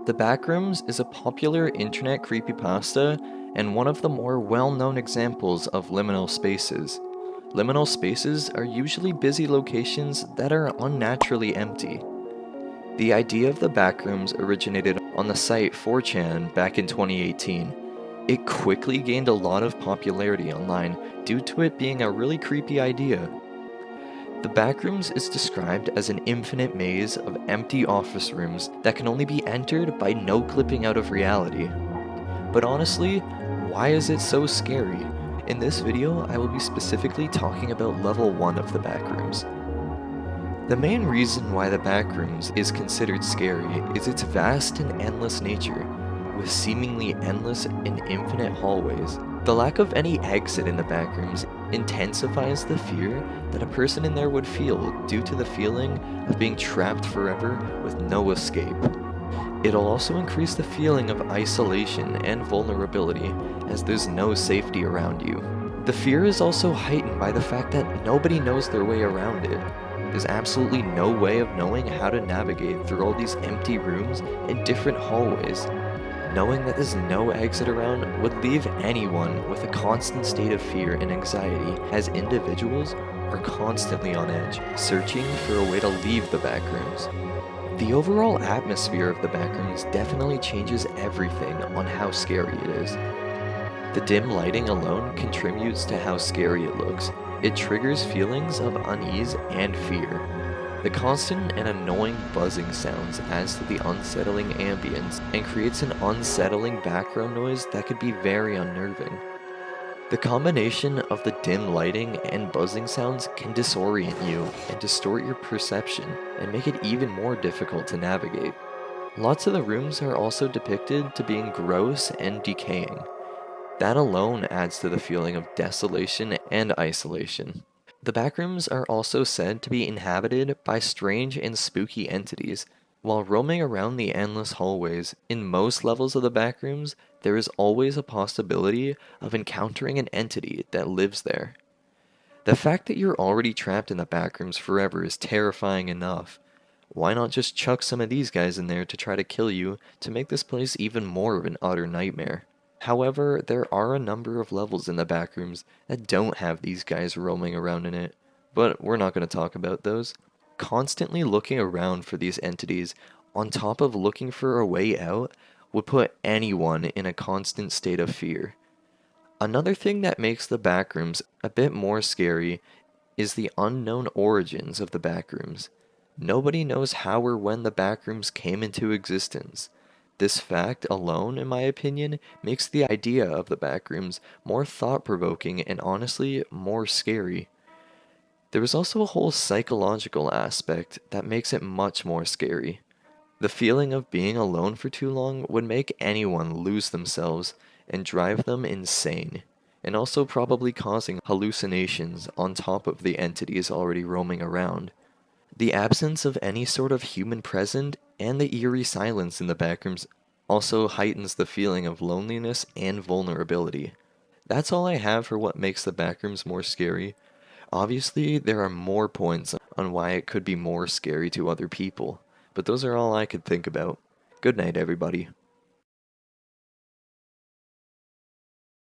The Backrooms is a popular internet creepypasta and one of the more well-known examples of liminal spaces. Liminal spaces are usually busy locations that are unnaturally empty. The idea of the Backrooms originated on the site 4chan back in 2018. It quickly gained a lot of popularity online due to it being a really creepy idea. The Backrooms is described as an infinite maze of empty office rooms that can only be entered by no clipping out of reality. But honestly, why is it so scary? In this video, I will be specifically talking about level 1 of the Backrooms. The main reason why the Backrooms is considered scary is its vast and endless nature, with seemingly endless and infinite hallways. The lack of any exit in the Backrooms intensifies the fear that a person in there would feel due to the feeling of being trapped forever with no escape. It'll also increase the feeling of isolation and vulnerability, as there's no safety around you. The fear is also heightened by the fact that nobody knows their way around it. There's absolutely no way of knowing how to navigate through all these empty rooms and different hallways. Knowing that there's no exit around would leave anyone with a constant state of fear and anxiety, as individuals are constantly on edge, searching for a way to leave the Backrooms. The overall atmosphere of the Backrooms definitely changes everything on how scary it is. The dim lighting alone contributes to how scary it looks. It triggers feelings of unease and fear. The constant and annoying buzzing sounds adds to the unsettling ambience and creates an unsettling background noise that could be very unnerving. The combination of the dim lighting and buzzing sounds can disorient you and distort your perception and make it even more difficult to navigate. Lots of the rooms are also depicted to being gross and decaying. That alone adds to the feeling of desolation and isolation. The Backrooms are also said to be inhabited by strange and spooky entities. While roaming around the endless hallways, in most levels of the Backrooms, there is always a possibility of encountering an entity that lives there. The fact that you're already trapped in the Backrooms forever is terrifying enough. Why not just chuck some of these guys in there to try to kill you to make this place even more of an utter nightmare? However, there are a number of levels in the Backrooms that don't have these guys roaming around in it, but we're not going to talk about those. Constantly looking around for these entities, on top of looking for a way out, would put anyone in a constant state of fear. Another thing that makes the Backrooms a bit more scary is the unknown origins of the Backrooms. Nobody knows how or when the Backrooms came into existence. This fact alone, in my opinion, makes the idea of the Backrooms more thought-provoking and honestly more scary. There is also a whole psychological aspect that makes it much more scary. The feeling of being alone for too long would make anyone lose themselves and drive them insane, and also probably causing hallucinations on top of the entities already roaming around. The absence of any sort of human present and the eerie silence in the Backrooms also heightens the feeling of loneliness and vulnerability. That's all I have for what makes the Backrooms more scary. Obviously, there are more points on why it could be more scary to other people, but those are all I could think about. Good night, everybody.